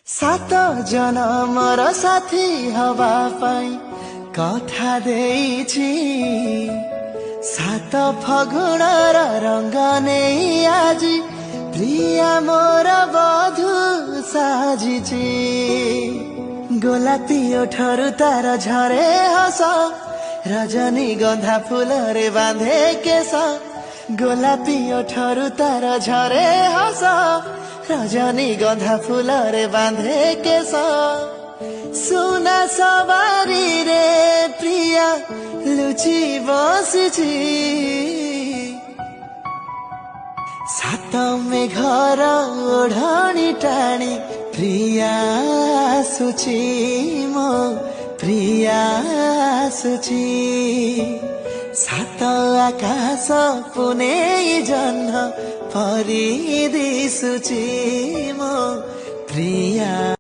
सात जनमर साथी हवा पाई कथा देइछि सात फगुणर रंग नेई आजी प्रिया मोर बधु साजिछि गोलापी ओठरु तार झरे हस रजनी गंधा फुलरे बांधे केस गोलापी ओठरु तार झरे हस रजनी गंधा फुलरे बांधे केस सुना सवारी रे प्रिया लुचि बसिछि सात मेघर ओढ़णी टाणी प्रिया आसुछि मो प्रिया आसुछि सात आकाश पुने जह्न परि दिसुछि मो प्रिया।